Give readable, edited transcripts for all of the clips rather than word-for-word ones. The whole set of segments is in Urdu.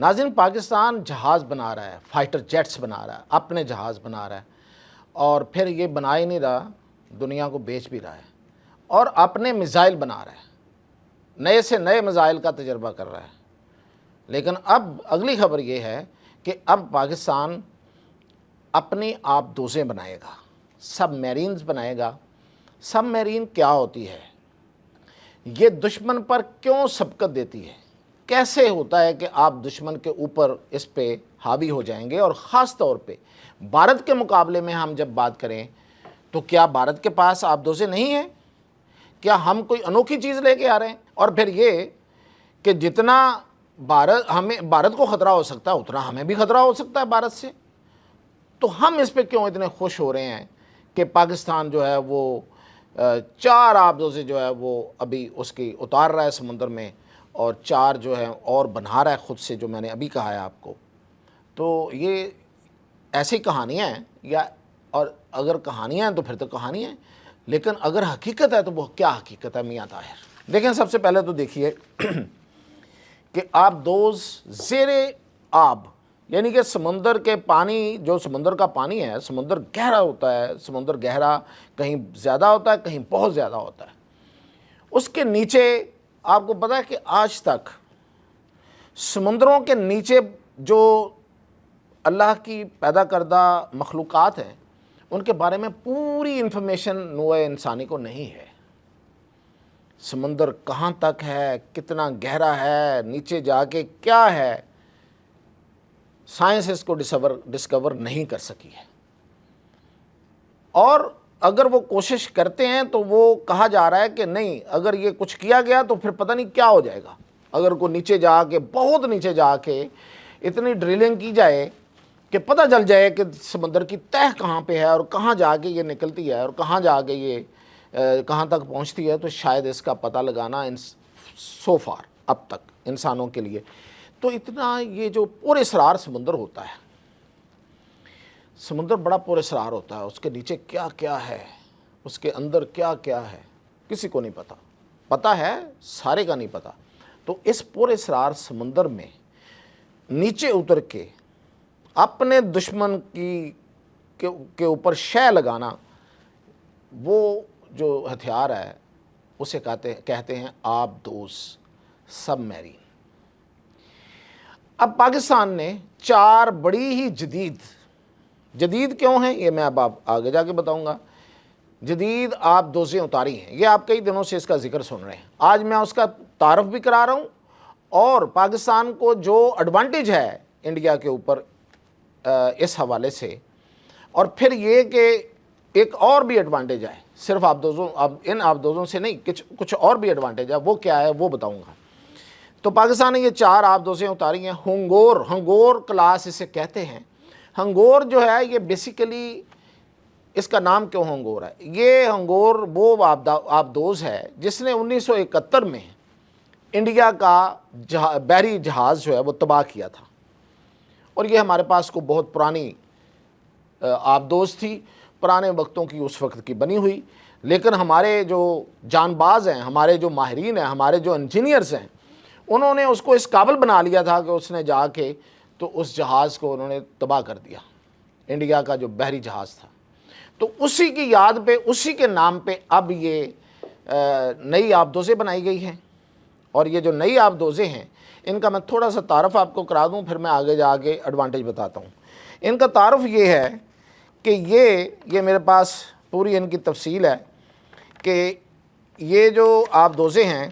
ناظرین، پاکستان جہاز بنا رہا ہے، فائٹر جیٹس بنا رہا ہے، اپنے جہاز بنا رہا ہے، اور پھر یہ بنا ہی نہیں رہا، دنیا کو بیچ بھی رہا ہے، اور اپنے میزائل بنا رہا ہے، نئے سے نئے میزائل کا تجربہ کر رہا ہے۔ لیکن اب اگلی خبر یہ ہے کہ اب پاکستان اپنی آپ دوزیں بنائے گا، سب میرینز بنائے گا۔ سب میرین کیا ہوتی ہے؟ یہ دشمن پر کیوں سبقت دیتی ہے؟ کیسے ہوتا ہے کہ آپ دشمن کے اوپر اس پہ حاوی ہو جائیں گے؟ اور خاص طور پہ بھارت کے مقابلے میں ہم جب بات کریں تو کیا بھارت کے پاس آبدوزیں نہیں ہیں؟ کیا ہم کوئی انوکھی چیز لے کے آ رہے ہیں؟ اور پھر یہ کہ جتنا بھارت کو خطرہ ہو سکتا ہے اتنا ہمیں بھی خطرہ ہو سکتا ہے بھارت سے، تو ہم اس پہ کیوں اتنے خوش ہو رہے ہیں کہ پاکستان جو ہے وہ 4 آبدوزیں جو ہے وہ ابھی اس کی اتار رہا ہے سمندر میں، اور 4 جو ہے اور بنا رہا ہے خود سے، جو میں نے ابھی کہا ہے آپ کو۔ تو یہ ایسی کہانیاں ہیں، یا اور اگر کہانیاں ہیں تو پھر تو کہانیاں ہیں، لیکن اگر حقیقت ہے تو وہ کیا حقیقت ہے میاں طاہر؟ دیکھیں، سب سے پہلے تو دیکھیے کہ آبدوز زیر آب، یعنی کہ سمندر کے پانی، جو سمندر کا پانی ہے، سمندر گہرا ہوتا ہے، سمندر گہرا کہیں زیادہ ہوتا ہے، کہیں بہت زیادہ ہوتا ہے۔ اس کے نیچے آپ کو پتہ ہے کہ آج تک سمندروں کے نیچے جو اللہ کی پیدا کردہ مخلوقات ہیں ان کے بارے میں پوری انفارمیشن نوع انسانی کو نہیں ہے۔ سمندر کہاں تک ہے، کتنا گہرا ہے، نیچے جا کے کیا ہے، سائنس اس کو ڈسکور نہیں کر سکی ہے۔ اور اگر وہ کوشش کرتے ہیں تو وہ کہا جا رہا ہے کہ نہیں، اگر یہ کچھ کیا گیا تو پھر پتہ نہیں کیا ہو جائے گا۔ اگر کوئی نیچے جا کے، بہت نیچے جا کے اتنی ڈرلنگ کی جائے کہ پتہ چل جائے کہ سمندر کی تہہ کہاں پہ ہے اور کہاں جا کے یہ نکلتی ہے اور کہاں جا کے یہ کہاں تک پہنچتی ہے، تو شاید اس کا پتہ لگانا سو فار اب تک انسانوں کے لیے تو اتنا، یہ جو پر اسرار سمندر ہوتا ہے، سمندر بڑا پر اسرار ہوتا ہے، اس کے نیچے کیا کیا ہے، اس کے اندر کیا کیا ہے، کسی کو نہیں پتہ۔ پتہ ہے، سارے کا نہیں پتہ۔ تو اس پر اسرار سمندر میں نیچے اتر کے اپنے دشمن کے اوپر شے لگانا، وہ جو ہتھیار ہے اسے کہتے ہیں آبدوز، سب میرین۔ اب پاکستان نے 4 بڑی ہی جدید کیوں ہیں یہ میں اب آگے جا کے بتاؤں گا، جدید آبدوزیں اتاری ہیں۔ یہ آپ کئی دنوں سے اس کا ذکر سن رہے ہیں، آج میں اس کا تعارف بھی کرا رہا ہوں، اور پاکستان کو جو ایڈوانٹیج ہے انڈیا کے اوپر اس حوالے سے، اور پھر یہ کہ ایک اور بھی ایڈوانٹیج ہے، صرف ان آبدوزوں سے نہیں، کچھ اور بھی ایڈوانٹیج ہے، وہ کیا ہے وہ بتاؤں گا۔ تو پاکستان نے یہ 4 آبدوزیں اتاری ہیں۔ ہنگور کلاس اسے کہتے ہیں۔ ہنگور جو ہے یہ بیسیکلی، اس کا نام کیوں ہنگور ہے؟ یہ ہنگور وہ آبدوز ہے جس نے 1971 میں انڈیا کا بحری جہاز جو ہے وہ تباہ کیا تھا، اور یہ ہمارے پاس کو بہت پرانی آبدوز تھی، پرانے وقتوں کی، اس وقت کی بنی ہوئی، لیکن ہمارے جو جان باز ہیں، ہمارے جو ماہرین ہیں، ہمارے جو انجینئرز ہیں، انہوں نے اس کو اس قابل بنا لیا تھا کہ اس نے جا کے تو اس جہاز کو انہوں نے تباہ کر دیا، انڈیا کا جو بحری جہاز تھا۔ تو اسی کی یاد پہ، اسی کے نام پہ اب یہ نئی آبدوزیں بنائی گئی ہیں، اور یہ جو نئی آبدوزیں ہیں ان کا میں تھوڑا سا تعارف آپ کو کرا دوں، پھر میں آگے جا کے ایڈوانٹیج بتاتا ہوں۔ ان کا تعارف یہ ہے کہ یہ میرے پاس پوری ان کی تفصیل ہے کہ یہ جو آبدوزیں ہیں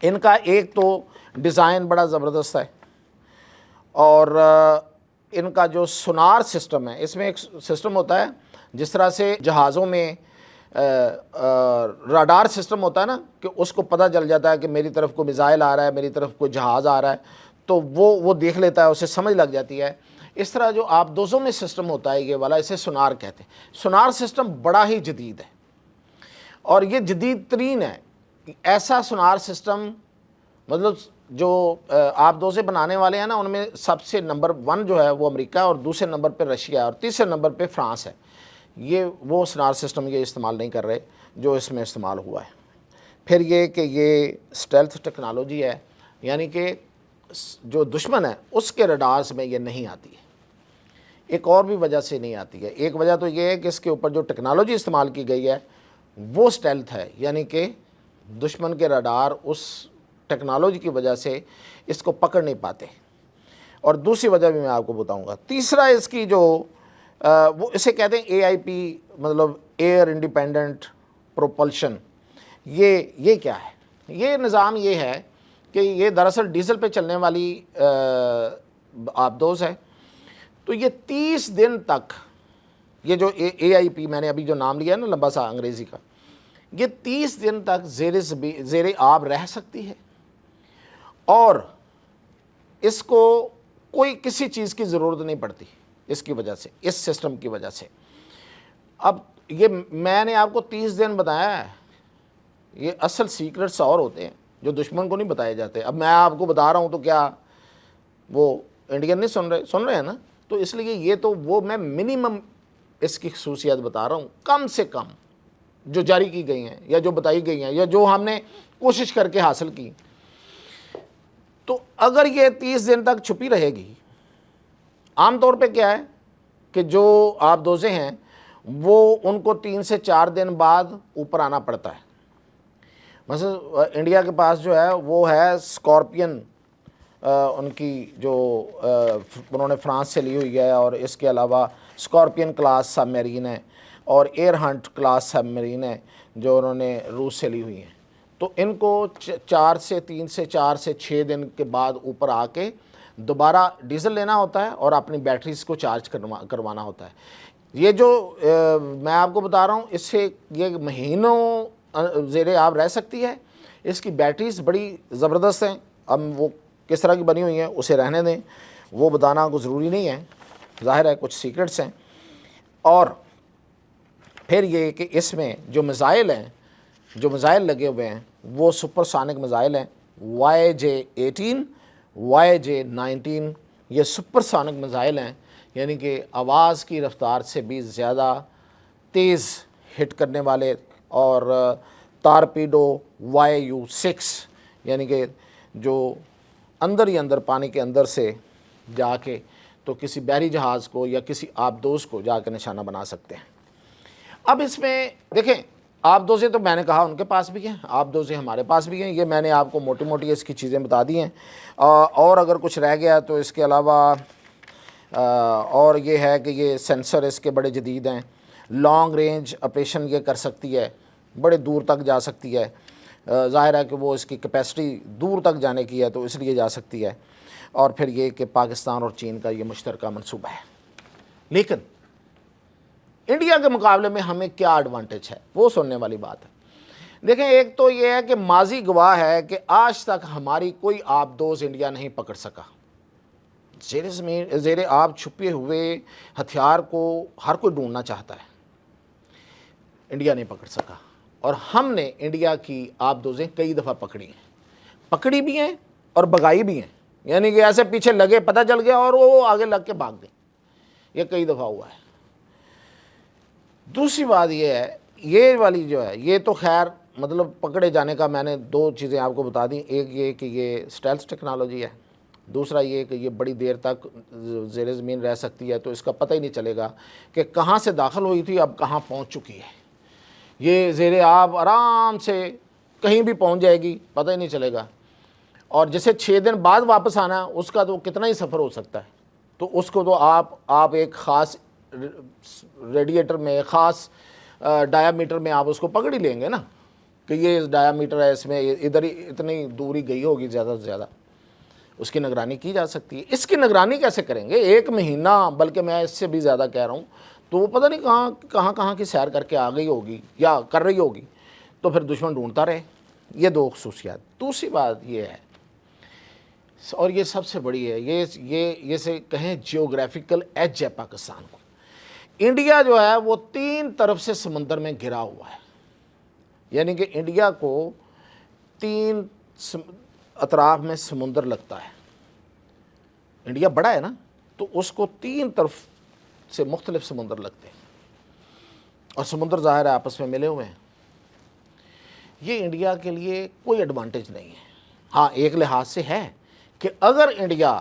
ان کا ایک تو ڈیزائن بڑا زبردست ہے، اور ان کا جو سونار سسٹم ہے، اس میں ایک سسٹم ہوتا ہے جس طرح سے جہازوں میں راڈار سسٹم ہوتا ہے نا، کہ اس کو پتہ چل جاتا ہے کہ میری طرف کوئی میزائل آ رہا ہے، میری طرف کوئی جہاز آ رہا ہے، تو وہ دیکھ لیتا ہے، اسے سمجھ لگ جاتی ہے۔ اس طرح جو آبدوزوں میں سسٹم ہوتا ہے یہ والا، اسے سونار کہتے ہیں۔ سونار سسٹم بڑا ہی جدید ہے، اور یہ جدید ترین ہے۔ ایسا سونار سسٹم، مطلب جو آبدوزیں بنانے والے ہیں نا، ان میں سب سے نمبر 1 جو ہے وہ امریکہ، اور دوسرے نمبر پہ رشیا ہے، اور تیسرے نمبر پہ فرانس ہے۔ یہ وہ سونار سسٹم یہ استعمال نہیں کر رہے جو اس میں استعمال ہوا ہے۔ پھر یہ کہ یہ اسٹیلتھ ٹیکنالوجی ہے، یعنی کہ جو دشمن ہے اس کے رڈارز میں یہ نہیں آتی ہے. ایک اور بھی وجہ سے نہیں آتی ہے. ایک وجہ تو یہ ہے کہ اس کے اوپر جو ٹیکنالوجی استعمال کی گئی ہے وہ اسٹیلتھ ہے، یعنی کہ دشمن کے رڈار اس ٹیکنالوجی کی وجہ سے اس کو پکڑ نہیں پاتے. اور دوسری وجہ بھی میں آپ کو بتاؤں گا. تیسرا اس کی جو وہ اسے کہتے ہیں AIP، مطلب ایئر انڈیپینڈنٹ پروپلشن. یہ کیا ہے؟ یہ نظام یہ ہے کہ یہ دراصل ڈیزل پہ چلنے والی آبدوز ہے. تو یہ 30 دن تک، یہ جو AIP میں نے ابھی جو نام لیا ہے نا لمبا سا انگریزی کا، یہ 30 دن تک زیر آب رہ سکتی ہے، اور اس کو کوئی کسی چیز کی ضرورت نہیں پڑتی اس کی وجہ سے، اس سسٹم کی وجہ سے. اب یہ میں نے آپ کو 30 دن بتایا ہے، یہ اصل سیکرٹس اور ہوتے ہیں جو دشمن کو نہیں بتائے جاتے. اب میں آپ کو بتا رہا ہوں تو کیا وہ انڈین نہیں سن رہے ہیں نا؟ تو اس لیے یہ تو وہ میں منیمم اس کی خصوصیات بتا رہا ہوں، کم سے کم جو جاری کی گئی ہیں یا جو بتائی گئی ہیں یا جو ہم نے کوشش کر کے حاصل کی. تو اگر یہ 30 دن تک چھپی رہے گی، عام طور پہ کیا ہے کہ جو آبدوزیں ہیں وہ ان کو 3 سے 4 دن بعد اوپر آنا پڑتا ہے. مثلا انڈیا کے پاس جو ہے وہ ہے اسکارپین، ان کی جو انہوں نے فرانس سے لی ہوئی ہے، اور اس کے علاوہ اسکارپین کلاس سب میرین ہے اور ایئر ہنٹ کلاس سب میرین ہے جو انہوں نے روس سے لی ہوئی ہیں. تو ان کو 3 سے 4 سے 6 دن کے بعد اوپر آ کے دوبارہ ڈیزل لینا ہوتا ہے اور اپنی بیٹریز کو چارج کروانا ہوتا ہے. یہ جو میں آپ کو بتا رہا ہوں اس سے یہ مہینوں زیر آب رہ سکتی ہے. اس کی بیٹریز بڑی زبردست ہیں. اب وہ کس طرح کی بنی ہوئی ہیں اسے رہنے دیں، وہ بتانا کو ضروری نہیں ہے، ظاہر ہے کچھ سیکرٹس ہیں. اور پھر یہ کہ اس میں جو میزائل لگے ہوئے ہیں وہ سپر سونک میزائل ہیں. YJ-18 YJ-19 یہ سپر سونک میزائل ہیں، یعنی کہ آواز کی رفتار سے بھی زیادہ تیز ہٹ کرنے والے. اور تارپیڈو YU-6 یعنی کہ جو اندر ہی اندر پانی کے اندر سے جا کے تو کسی بحری جہاز کو یا کسی آبدوز کو جا کے نشانہ بنا سکتے ہیں. اب اس میں دیکھیں آبدوزیں تو میں نے کہا ان کے پاس بھی ہیں، آبدوزیں ہمارے پاس بھی ہیں. یہ میں نے آپ کو موٹی موٹی اس کی چیزیں بتا دی ہیں. اور اگر کچھ رہ گیا تو اس کے علاوہ اور یہ ہے کہ یہ سینسر اس کے بڑے جدید ہیں. لانگ رینج آپریشن یہ کر سکتی ہے، بڑے دور تک جا سکتی ہے. ظاہر ہے کہ وہ اس کی کیپیسٹی دور تک جانے کی ہے تو اس لیے جا سکتی ہے. اور پھر یہ کہ پاکستان اور چین کا یہ مشترکہ منصوبہ ہے. لیکن انڈیا کے مقابلے میں ہمیں کیا ایڈوانٹیج ہے وہ سننے والی بات ہے. دیکھیں ایک تو یہ ہے کہ ماضی گواہ ہے کہ آج تک ہماری کوئی آبدوز انڈیا نہیں پکڑ سکا. زیر آب چھپے ہوئے ہتھیار کو ہر کوئی ڈھونڈنا چاہتا ہے، انڈیا نہیں پکڑ سکا. اور ہم نے انڈیا کی آبدوزیں کئی دفعہ پکڑی بھی ہیں اور بگائی بھی ہیں. یعنی کہ ایسے پیچھے لگے، پتہ چل گیا اور وہ آگے لگ کے بھاگ گئے. یہ کئی دفعہ ہوا ہے. دوسری بات یہ ہے، یہ والی جو ہے یہ تو خیر مطلب پکڑے جانے کا میں نے 2 چیزیں آپ کو بتا دیں. ایک یہ کہ یہ اسٹیلتھ ٹیکنالوجی ہے، دوسرا یہ کہ یہ بڑی دیر تک زیر زمین رہ سکتی ہے تو اس کا پتہ ہی نہیں چلے گا کہ کہاں سے داخل ہوئی تھی اب کہاں پہنچ چکی ہے. یہ زیر آب آرام سے کہیں بھی پہنچ جائے گی، پتہ ہی نہیں چلے گا. اور جسے 6 دن بعد واپس آنا ہے اس کا تو کتنا ہی سفر ہو سکتا ہے. تو اس کو تو آپ ایک خاص ریڈیٹر میں، خاص ڈایا میٹر میں آپ اس کو پکڑ ہی لیں گے نا کہ یہ ڈایا میٹر ہے، اس میں ادھر ہی اتنی دوری گئی ہوگی زیادہ سے زیادہ. اس کی نگرانی کی جا سکتی ہے. اس کی نگرانی کیسے کریں گے؟ 1 مہینہ، بلکہ میں اس سے بھی زیادہ کہہ رہا ہوں. تو وہ پتہ نہیں کہاں کی سیر کر کے آ گئی ہوگی یا کر رہی ہوگی، تو پھر دشمن ڈھونڈتا رہے. یہ 2 خصوصیات. دوسری بات یہ ہے اور یہ سب سے بڑی ہے، یہ سے کہیں جیوگرافیکل ایج ہے پاکستان کو. انڈیا جو ہے وہ 3 طرف سے سمندر میں گھرا ہوا ہے. یعنی کہ انڈیا کو 3 اطراف میں سمندر لگتا ہے. انڈیا بڑا ہے نا، تو اس کو 3 طرف سے مختلف سمندر لگتے ہیں اور سمندر ظاہر ہے آپس میں ملے ہوئے ہیں. یہ انڈیا کے لیے کوئی ایڈوانٹیج نہیں ہے. ہاں ایک لحاظ سے ہے کہ اگر انڈیا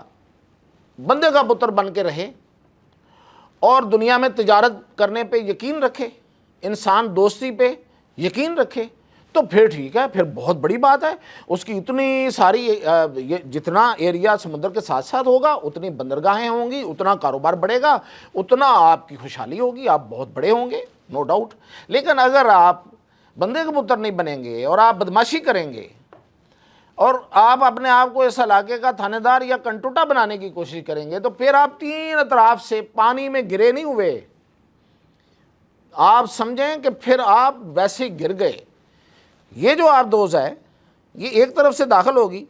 بندے کا پتر بن کے رہے اور دنیا میں تجارت کرنے پہ یقین رکھے، انسان دوستی پہ یقین رکھے، تو پھر ٹھیک ہے، پھر بہت بڑی بات ہے۔ اس کی اتنی ساری جتنا ایریا سمندر کے ساتھ ساتھ ہوگا، اتنی بندرگاہیں ہوں گی، اتنا کاروبار بڑھے گا، اتنا آپ کی خوشحالی ہوگی، آپ بہت بڑے ہوں گے، نو ڈاؤٹ۔ لیکن اگر آپ بندے کے پتر نہیں بنیں گے اور آپ بدماشی کریں گے اور آپ اپنے آپ کو اس علاقے کا تھانے دار یا کنٹوٹا بنانے کی کوشش کریں گے، تو پھر آپ تین اطراف سے پانی میں گرے نہیں ہوئے، آپ سمجھیں کہ پھر آپ ویسے گر گئے۔ یہ جو آپ دوز ہے، یہ ایک طرف سے داخل ہوگی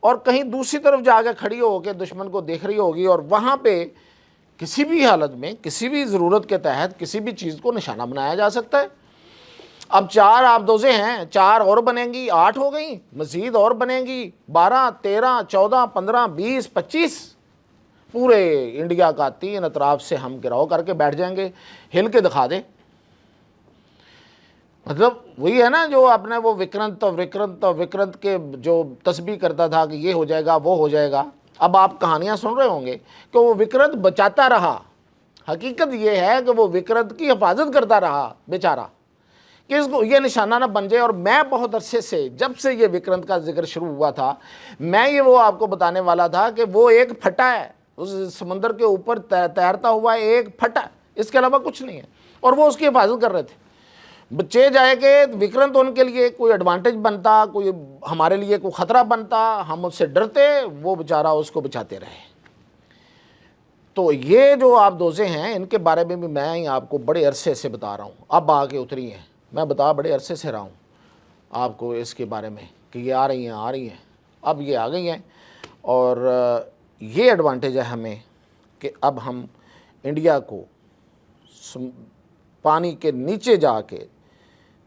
اور کہیں دوسری طرف جا کے کھڑی ہو کے دشمن کو دیکھ رہی ہوگی، اور وہاں پہ کسی بھی حالت میں، کسی بھی ضرورت کے تحت کسی بھی چیز کو نشانہ بنایا جا سکتا ہے۔ اب 4 آبدوزیں ہیں، 4 اور بنیں گی، 8 ہو گئیں، مزید اور بنیں گی، 12 13 14 15 20 25، پورے انڈیا کا 3 اطراف سے ہم گھراؤ کر کے بیٹھ جائیں گے، ہل کے دکھا دیں۔ مطلب وہی ہے نا جو آپ نے وہ وکرنت کے جو تسبیح کرتا تھا کہ یہ ہو جائے گا، وہ ہو جائے گا۔ اب آپ کہانیاں سن رہے ہوں گے کہ وہ وکرنت بچاتا رہا، حقیقت یہ ہے کہ وہ وکرنت کی حفاظت کرتا رہا بیچارہ، کہ اس کو یہ نشانہ نہ بن جائے۔ اور میں بہت عرصے سے، جب سے یہ وکرنت کا ذکر شروع ہوا تھا، میں یہ وہ آپ کو بتانے والا تھا کہ وہ ایک پھٹا ہے، اس سمندر کے اوپر تیرتا ہوا ایک پھٹا، اس کے علاوہ کچھ نہیں ہے، اور وہ اس کی حفاظت کر رہے تھے۔ بچے جائے کہ وکرنت ان کے لیے کوئی ایڈوانٹیج بنتا، کوئی ہمارے لیے کوئی خطرہ بنتا، ہم اس سے ڈرتے، وہ بیچارہ اس کو بچاتے رہے۔ تو یہ جو آپ دوزیں ہیں، ان کے بارے میں بھی میں آپ کو بڑے عرصے سے بتا رہا ہوں، اب آ کے اتری ہیں، میں بتا بڑے عرصے سے رہا ہوں آپ کو اس کے بارے میں کہ یہ آ رہی ہیں، اب یہ آ گئی ہیں۔ اور یہ ایڈوانٹیج ہے ہمیں کہ اب ہم انڈیا کو پانی کے نیچے جا کے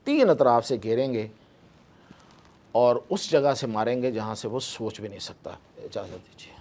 3 اطراف سے گھیریں گے اور اس جگہ سے ماریں گے جہاں سے وہ سوچ بھی نہیں سکتا۔ اجازت دیجیے۔